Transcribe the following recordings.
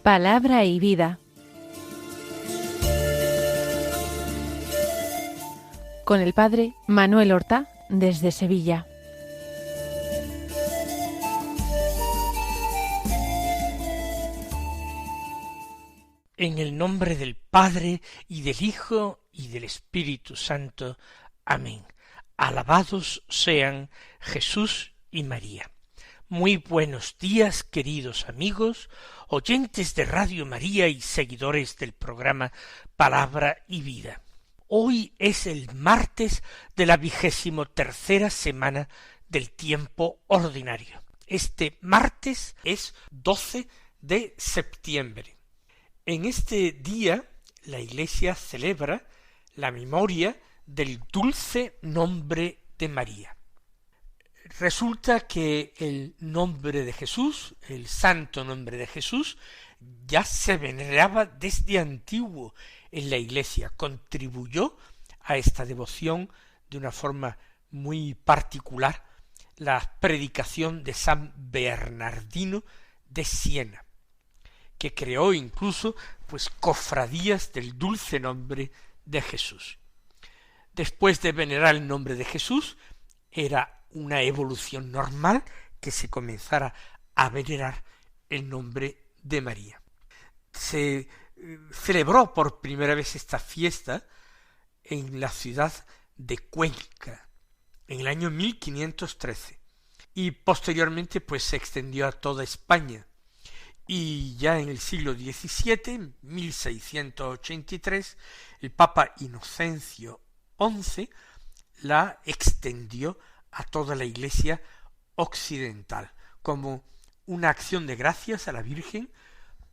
Palabra y vida. Con el padre Manuel Horta, desde Sevilla. En el nombre del Padre, y del Hijo, y del Espíritu Santo. Amén. Alabados sean Jesús y María. Muy buenos días, queridos amigos, oyentes de Radio María y seguidores del programa Palabra y Vida. Hoy es el martes de la 23ª semana del tiempo ordinario. Este martes es 12 de septiembre. En este día la Iglesia celebra la memoria del dulce nombre de María. Resulta que el nombre de Jesús, el santo nombre de Jesús, ya se veneraba desde antiguo en la Iglesia. Contribuyó a esta devoción de una forma muy particular la predicación de San Bernardino de Siena, que creó incluso cofradías del dulce nombre de Jesús. Después de venerar el nombre de Jesús, era una evolución normal que se comenzara a venerar el nombre de María. Se celebró por primera vez esta fiesta en la ciudad de Cuenca, en el año 1513, y posteriormente se extendió a toda España. Y ya en el siglo XVII, en 1683, el Papa Inocencio XI la extendió a toda la Iglesia occidental, como una acción de gracias a la Virgen,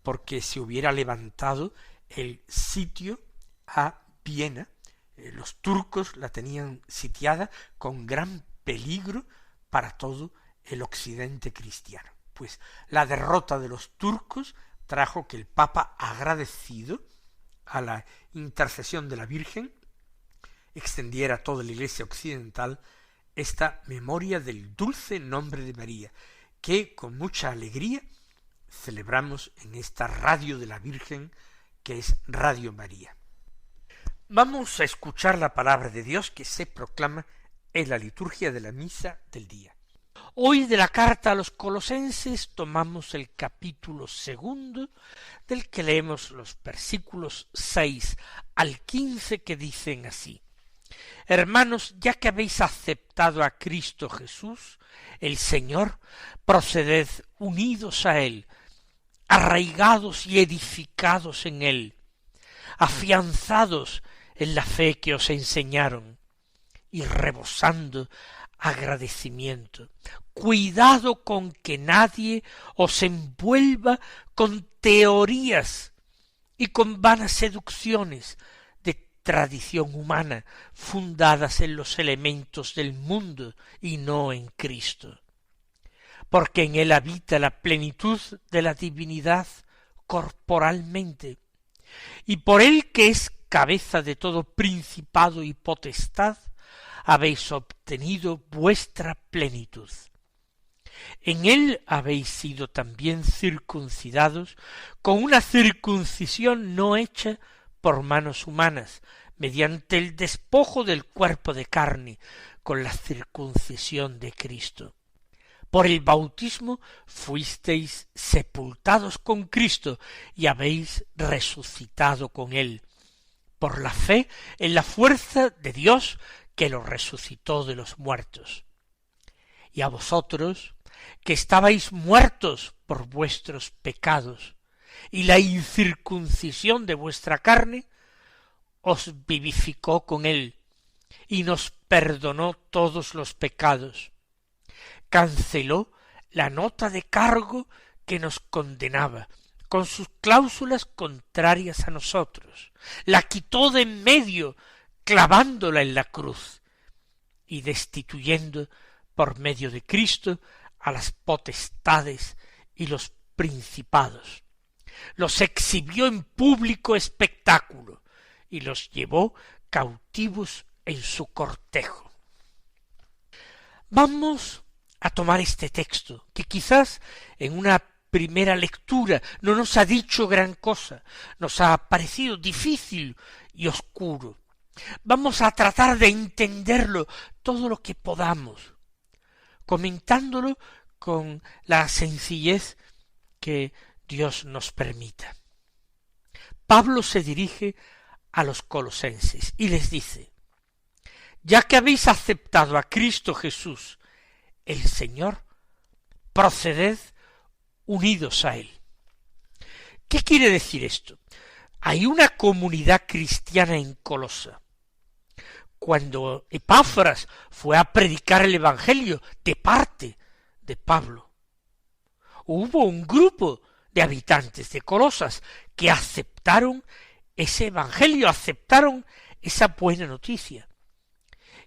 porque se hubiera levantado el sitio a Viena. Los turcos la tenían sitiada con gran peligro para todo el occidente cristiano. Pues la derrota de los turcos trajo que el Papa, agradecido a la intercesión de la Virgen, extendiera a toda la Iglesia occidental esta memoria del dulce nombre de María, que con mucha alegría celebramos en esta radio de la Virgen, que es Radio María. Vamos a escuchar la palabra de Dios que se proclama en la liturgia de la misa del día. Hoy de la carta a los Colosenses tomamos el capítulo 2, del que leemos los versículos 6 al 15, que dicen así: Hermanos, ya que habéis aceptado a Cristo Jesús, el Señor, proceded unidos a Él, arraigados y edificados en Él, afianzados en la fe que os enseñaron, y rebosando agradecimiento. Cuidado con que nadie os envuelva con teorías y con vanas seducciones de tradición humana, fundadas en los elementos del mundo y no en Cristo, porque en Él habita la plenitud de la divinidad corporalmente, y por Él, que es cabeza de todo principado y potestad, habéis obtenido vuestra plenitud. En Él habéis sido también circuncidados con una circuncisión no hecha por manos humanas, mediante el despojo del cuerpo de carne, con la circuncisión de Cristo. Por el bautismo fuisteis sepultados con Cristo y habéis resucitado con Él, por la fe en la fuerza de Dios que lo resucitó de los muertos. Y a vosotros, que estabais muertos por vuestros pecados y la incircuncisión de vuestra carne, os vivificó con Él y nos perdonó todos los pecados. Canceló la nota de cargo que nos condenaba, con sus cláusulas contrarias a nosotros. La quitó de en medio, clavándola en la cruz, y destituyendo por medio de Cristo a las potestades y los principados. Los exhibió en público espectáculo y los llevó cautivos en su cortejo. Vamos a tomar este texto, que quizás en una primera lectura no nos ha dicho gran cosa, nos ha parecido difícil y oscuro. Vamos a tratar de entenderlo todo lo que podamos, comentándolo con la sencillez que Dios nos permita. Pablo se dirige a los colosenses y les dice: ya que habéis aceptado a Cristo Jesús, el Señor, proceded unidos a Él. ¿Qué quiere decir esto? Hay una comunidad cristiana en Colosa. Cuando Epáfras fue a predicar el Evangelio de parte de Pablo, hubo un grupo de habitantes de Colosas que aceptaron ese Evangelio, aceptaron esa buena noticia.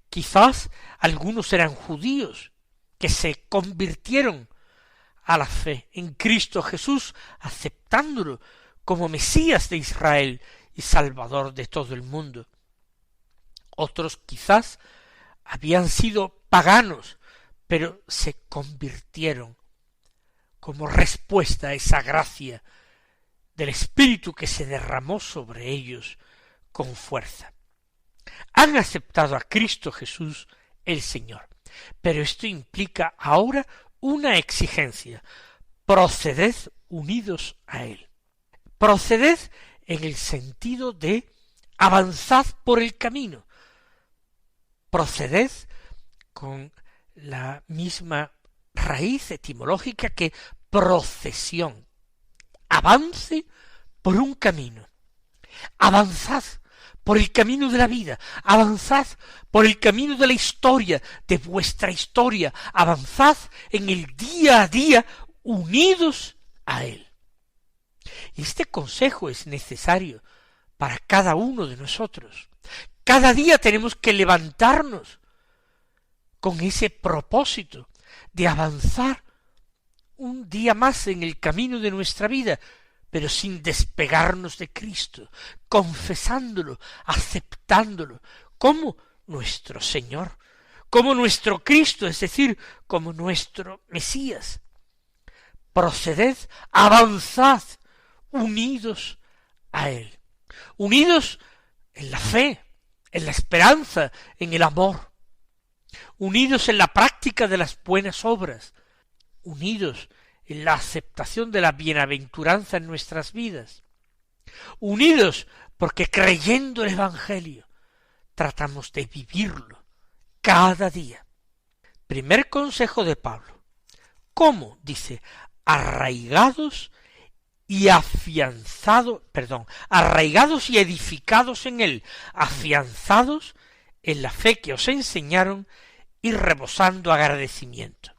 Quizás algunos eran judíos que se convirtieron a la fe en Cristo Jesús, aceptándolo como Mesías de Israel y Salvador de todo el mundo. Otros quizás habían sido paganos, pero se convirtieron como respuesta a esa gracia del Espíritu que se derramó sobre ellos con fuerza. Han aceptado a Cristo Jesús el Señor, pero esto implica ahora una exigencia: proceded unidos a Él. Proceded en el sentido de avanzad por el camino. Proceded con la misma raíz etimológica que procesión. Avance por un camino. Avanzad por el camino de la vida. Avanzad por el camino de la historia, de vuestra historia. Avanzad en el día a día unidos a Él. Y este consejo es necesario para cada uno de nosotros. Cada día tenemos que levantarnos con ese propósito de avanzar un día más en el camino de nuestra vida, pero sin despegarnos de Cristo, confesándolo, aceptándolo como nuestro Señor, como nuestro Cristo, es decir, como nuestro Mesías. Proceded, avanzad, unidos a Él, unidos en la fe, en la esperanza, en el amor, unidos en la práctica de las buenas obras, unidos en la aceptación de la bienaventuranza en nuestras vidas, unidos porque creyendo el Evangelio tratamos de vivirlo cada día. Primer consejo de Pablo. ¿Cómo? Dice, arraigados y arraigados y edificados en Él, afianzados en la fe que os enseñaron y rebosando agradecimiento.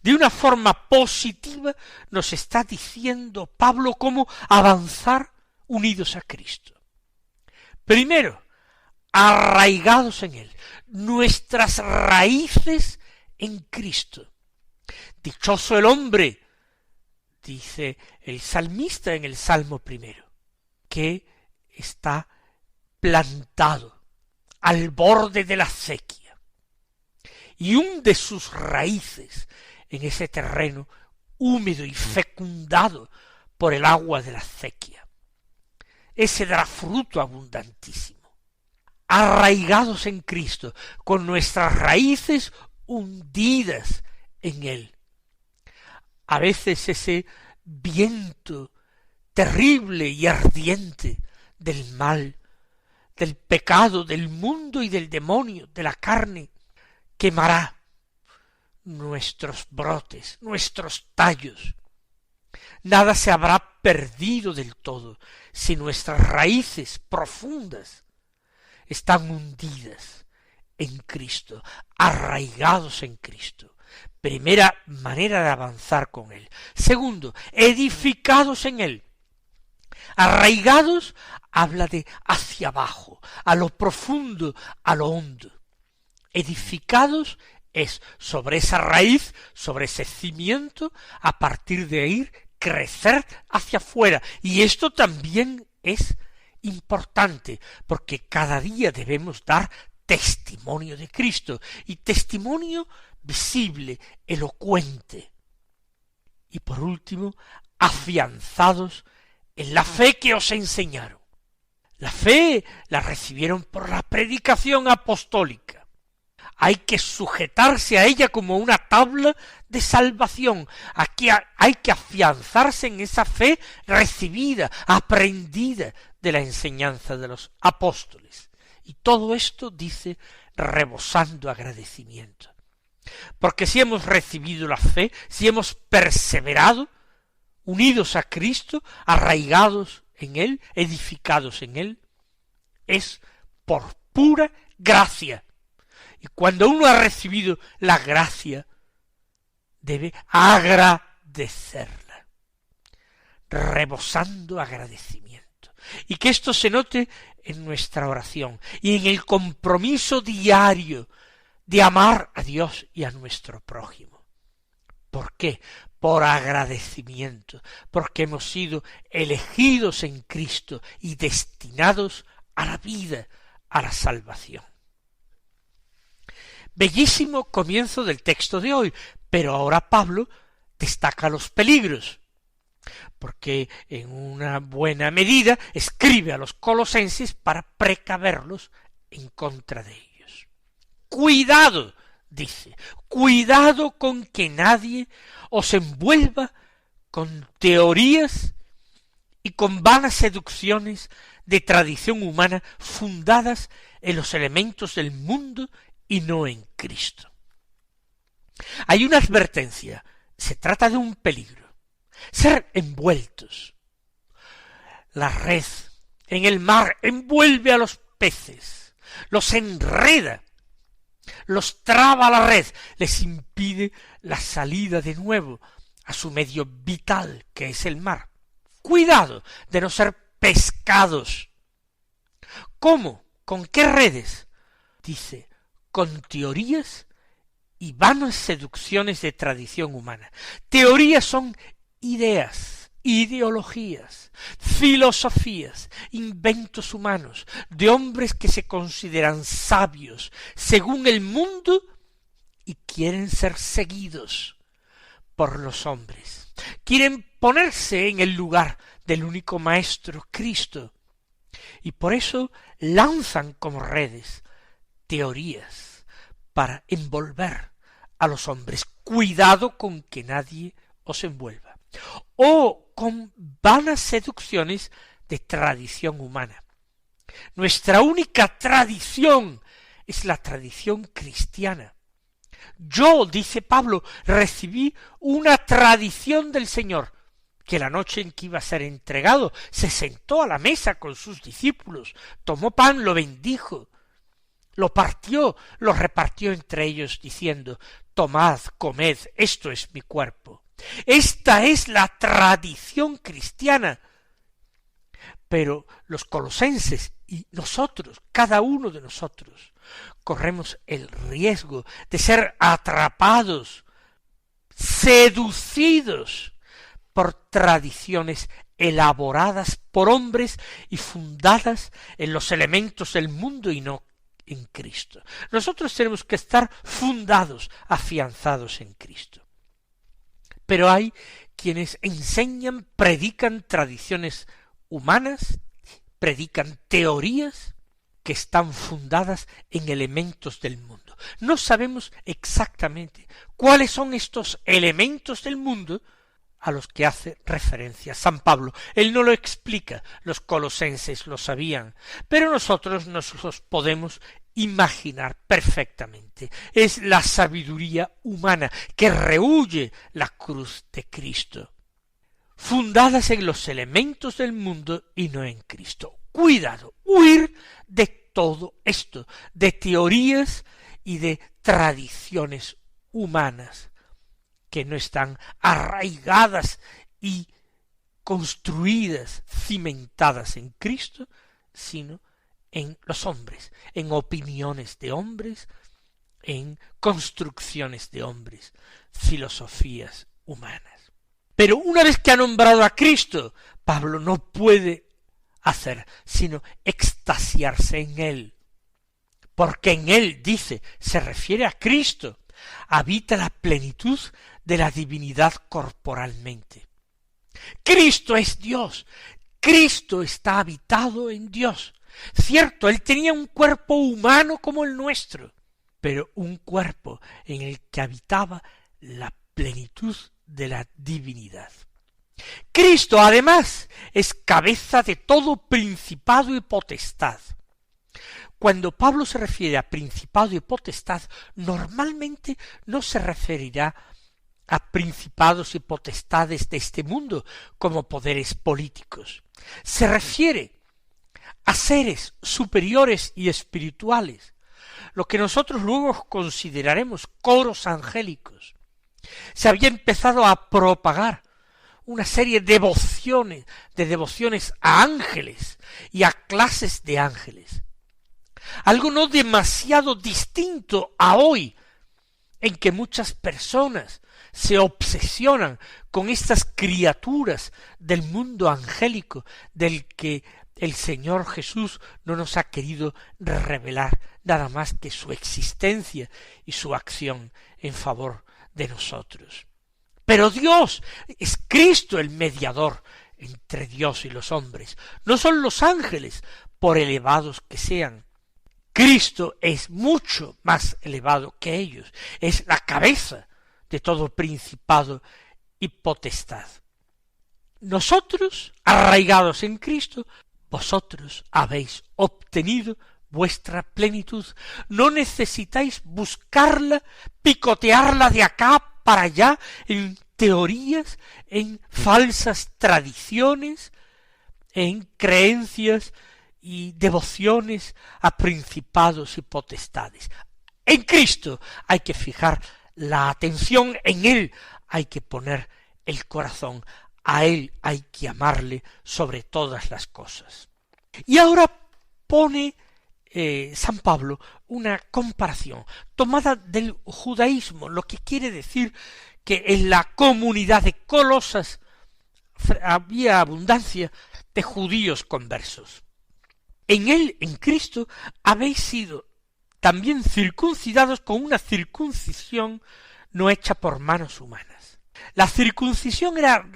De una forma positiva nos está diciendo Pablo cómo avanzar unidos a Cristo. Primero, arraigados en Él, nuestras raíces en Cristo. Dichoso el hombre, dice el salmista en el Salmo 1, que está plantado al borde de la acequia y hunde sus raíces en ese terreno húmedo y fecundado por el agua de la acequia. Ese dará fruto abundantísimo. Arraigados en Cristo, con nuestras raíces hundidas en Él. A veces ese viento terrible y ardiente del mal, del pecado, del mundo y del demonio, de la carne, quemará nuestros brotes, nuestros tallos. Nada se habrá perdido del todo si nuestras raíces profundas están hundidas en Cristo, arraigados en Cristo. Primera manera de avanzar con Él. Segundo, edificados en Él. Arraigados habla de hacia abajo, a lo profundo, a lo hondo. Edificados es sobre esa raíz, sobre ese cimiento, a partir de ahí crecer hacia afuera. Y esto también es importante, porque cada día debemos dar testimonio de Cristo, y testimonio visible, elocuente. Y por último, afianzados en la fe que os enseñaron. La fe la recibieron por la predicación apostólica. Hay que sujetarse a ella como una tabla de salvación. Aquí hay que afianzarse en esa fe recibida, aprendida de la enseñanza de los apóstoles. Y todo esto dice rebosando agradecimiento. Porque si hemos recibido la fe, si hemos perseverado, unidos a Cristo, arraigados en Él, edificados en Él, es por pura gracia. Y cuando uno ha recibido la gracia, debe agradecerla, rebosando agradecimiento. Y que esto se note en nuestra oración y en el compromiso diario de amar a Dios y a nuestro prójimo. ¿Por qué? Por agradecimiento, porque hemos sido elegidos en Cristo y destinados a la vida, a la salvación. Bellísimo comienzo del texto de hoy, pero ahora Pablo destaca los peligros, porque en una buena medida escribe a los colosenses para precaverlos en contra de ellos. Cuidado, dice, cuidado con que nadie os envuelva con teorías y con vanas seducciones de tradición humana fundadas en los elementos del mundo y no en Cristo. Hay una advertencia, se trata de un peligro, ser envueltos. La red en el mar envuelve a los peces, los enreda, los traba a la red, les impide la salida de nuevo a su medio vital, que es el mar. Cuidado de no ser pescados. ¿Cómo? ¿Con qué redes? Dice, con teorías y vanas seducciones de tradición humana. Teorías son ideas, ideologías, filosofías, inventos humanos, de hombres que se consideran sabios según el mundo y quieren ser seguidos por los hombres. Quieren ponerse en el lugar del único maestro, Cristo, y por eso lanzan como redes teorías para envolver a los hombres. Cuidado con que nadie os envuelva. O con vanas seducciones de tradición humana. Nuestra única tradición es la tradición cristiana. Yo, dice Pablo, recibí una tradición del Señor, que la noche en que iba a ser entregado, se sentó a la mesa con sus discípulos, tomó pan, lo bendijo, lo partió, lo repartió entre ellos, diciendo, tomad, comed, esto es mi cuerpo. Esta es la tradición cristiana. Pero los colosenses y nosotros, cada uno de nosotros, corremos el riesgo de ser atrapados, seducidos por tradiciones elaboradas por hombres y fundadas en los elementos del mundo y no en Cristo. Nosotros tenemos que estar fundados, afianzados en Cristo. Pero hay quienes enseñan, predican tradiciones humanas, predican teorías que están fundadas en elementos del mundo. No sabemos exactamente cuáles son estos elementos del mundo a los que hace referencia San Pablo. Él no lo explica, los colosenses lo sabían, pero nosotros nos los podemos imaginar perfectamente. Es la sabiduría humana que rehúye la cruz de Cristo, fundadas en los elementos del mundo y no en Cristo. Cuidado, huir de todo esto, de teorías y de tradiciones humanas que no están arraigadas y construidas, cimentadas en Cristo, sino en los hombres, en opiniones de hombres, en construcciones de hombres, filosofías humanas. Pero una vez que ha nombrado a Cristo, Pablo no puede hacer sino extasiarse en él, porque en él, dice, se refiere a Cristo, habita la plenitud de la divinidad corporalmente. Cristo es Dios, Cristo está habitado en Dios. Cierto, él tenía un cuerpo humano como el nuestro, pero un cuerpo en el que habitaba la plenitud de la divinidad. Cristo, además, es cabeza de todo principado y potestad. Cuando Pablo se refiere a principado y potestad, normalmente no se referirá a principados y potestades de este mundo como poderes políticos. Se refiere a seres superiores y espirituales, lo que nosotros luego consideraremos coros angélicos. Se había empezado a propagar una serie de devociones a ángeles y a clases de ángeles. Algo no demasiado distinto a hoy, en que muchas personas se obsesionan con estas criaturas del mundo angélico del que el Señor Jesús no nos ha querido revelar nada más que su existencia y su acción en favor de nosotros. Pero Dios es Cristo el mediador entre Dios y los hombres. No son los ángeles, por elevados que sean. Cristo es mucho más elevado que ellos. Es la cabeza de todo principado y potestad. Nosotros, arraigados en Cristo, vosotros habéis obtenido vuestra plenitud. No necesitáis buscarla, picotearla de acá para allá en teorías, en falsas tradiciones, en creencias y devociones a principados y potestades. En Cristo hay que fijar la atención, en Él hay que poner el corazón, a Él hay que amarle sobre todas las cosas. Y ahora pone San Pablo una comparación tomada del judaísmo, lo que quiere decir que en la comunidad de Colosas había abundancia de judíos conversos. En él, en Cristo, habéis sido también circuncidados con una circuncisión no hecha por manos humanas. La circuncisión era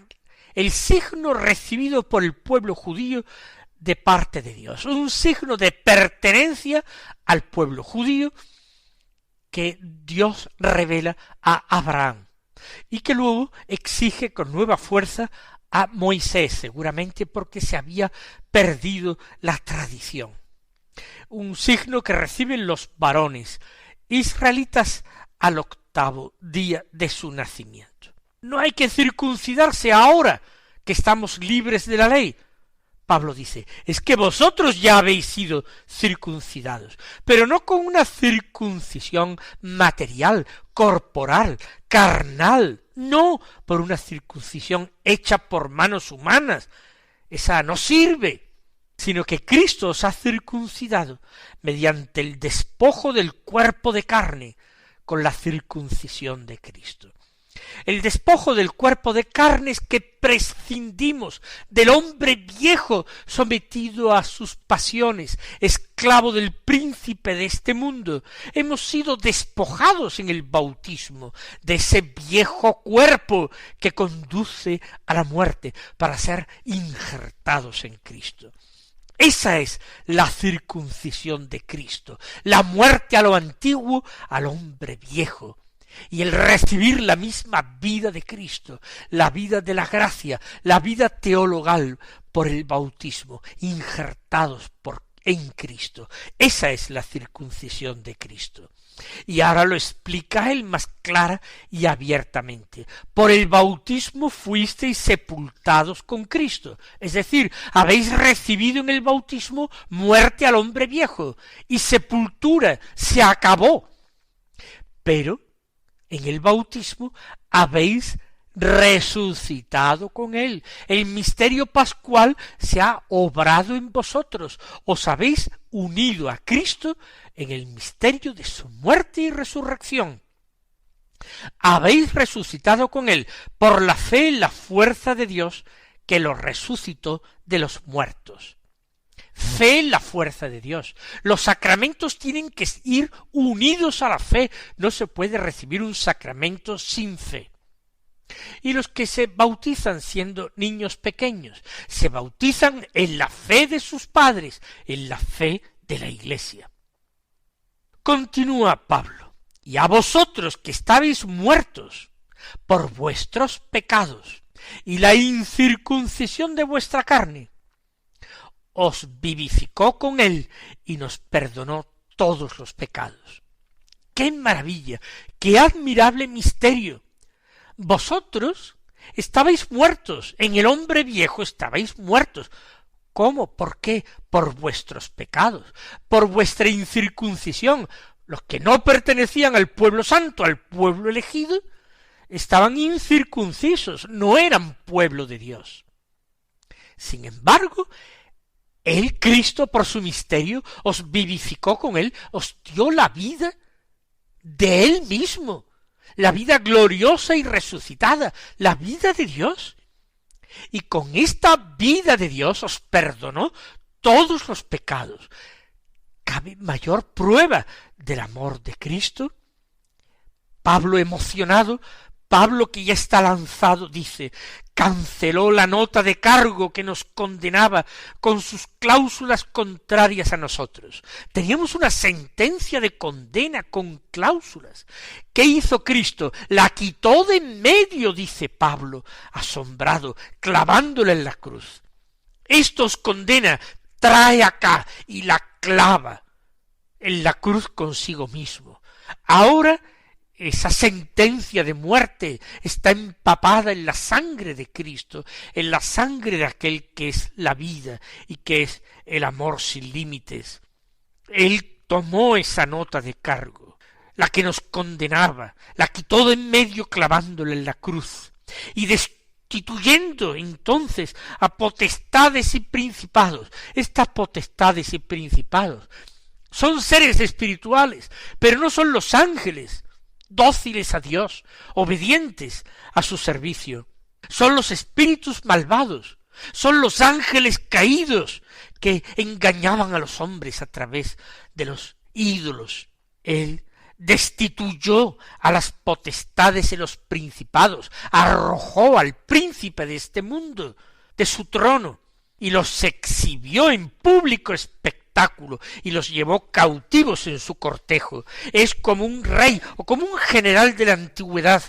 el signo recibido por el pueblo judío de parte de Dios, un signo de pertenencia al pueblo judío que Dios revela a Abraham y que luego exige con nueva fuerza a Moisés, seguramente porque se había perdido la tradición. Un signo que reciben los varones israelitas al 8º día de su nacimiento. No hay que circuncidarse ahora que estamos libres de la ley. Pablo dice, es que vosotros ya habéis sido circuncidados, pero no con una circuncisión material, corporal, carnal, no por una circuncisión hecha por manos humanas. Esa no sirve, sino que Cristo os ha circuncidado mediante el despojo del cuerpo de carne con la circuncisión de Cristo. El despojo del cuerpo de carne es que prescindimos del hombre viejo sometido a sus pasiones, esclavo del príncipe de este mundo. Hemos sido despojados en el bautismo de ese viejo cuerpo que conduce a la muerte para ser injertados en Cristo. Esa es la circuncisión de Cristo, la muerte a lo antiguo, al hombre viejo, y el recibir la misma vida de Cristo, la vida de la gracia, la vida teologal por el bautismo, injertados en Cristo. Esa es la circuncisión de Cristo. Y ahora lo explica él más clara y abiertamente. Por el bautismo fuisteis sepultados con Cristo. Es decir, habéis recibido en el bautismo muerte al hombre viejo y sepultura, se acabó. Pero en el bautismo habéis resucitado con él. El misterio pascual se ha obrado en vosotros. Os habéis unido a Cristo en el misterio de su muerte y resurrección. Habéis resucitado con él por la fe en la fuerza de Dios que lo resucitó de los muertos. fe en la fuerza de Dios. Los sacramentos tienen que ir unidos a la fe. No se puede recibir un sacramento sin fe. Y los que se bautizan siendo niños pequeños, se bautizan en la fe de sus padres, en la fe de la Iglesia. Continúa Pablo: y a vosotros que estabais muertos por vuestros pecados y la incircuncisión de vuestra carne, os vivificó con él y nos perdonó todos los pecados. ¡Qué maravilla! ¡Qué admirable misterio! Vosotros estabais muertos, en el hombre viejo estabais muertos. ¿Cómo? ¿Por qué? Por vuestros pecados, por vuestra incircuncisión. Los que no pertenecían al pueblo santo, al pueblo elegido, estaban incircuncisos, no eran pueblo de Dios. Sin embargo, el Cristo, por su misterio, os vivificó con él, os dio la vida de él mismo, la vida gloriosa y resucitada, la vida de Dios. Y con esta vida de Dios os perdonó todos los pecados. ¿Cabe mayor prueba del amor de Cristo? Pablo, emocionado, Pablo, que ya está lanzado, dice: canceló la nota de cargo que nos condenaba con sus cláusulas contrarias a nosotros. Teníamos una sentencia de condena con cláusulas. ¿Qué hizo Cristo? La quitó de en medio, dice Pablo, asombrado, clavándola en la cruz. Esto os condena, trae acá, y la clava en la cruz consigo mismo. Ahora esa sentencia de muerte está empapada en la sangre de Cristo, en la sangre de aquel que es la vida y que es el amor sin límites. Él tomó esa nota de cargo, la que nos condenaba, la quitó de en medio clavándola en la cruz y destituyendo entonces a potestades y principados. Estas potestades y principados son seres espirituales, pero no son los ángeles dóciles a Dios, obedientes a su servicio. Son los espíritus malvados, son los ángeles caídos que engañaban a los hombres a través de los ídolos. Él destituyó a las potestades y los principados, arrojó al príncipe de este mundo de su trono y los exhibió en público espectáculo y los llevó cautivos en su cortejo. Es como un rey o como un general de la antigüedad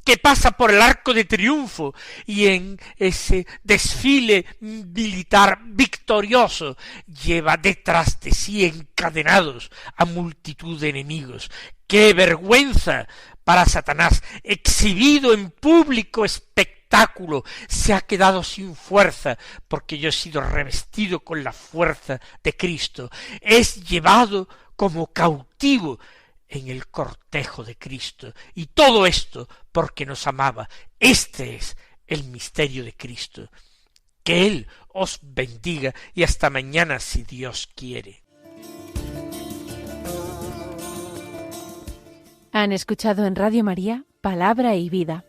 que pasa por el arco de triunfo y en ese desfile militar victorioso lleva detrás de sí encadenados a multitud de enemigos. ¡Qué vergüenza para Satanás! Exhibido en público espectáculo, se ha quedado sin fuerza, porque yo he sido revestido con la fuerza de Cristo. Es llevado como cautivo en el cortejo de Cristo, y todo esto porque nos amaba. Este es el misterio de Cristo. Que Él os bendiga y hasta mañana si Dios quiere. Han escuchado en Radio María Palabra y Vida,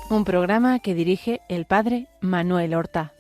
un programa que dirige el Padre Manuel Horta.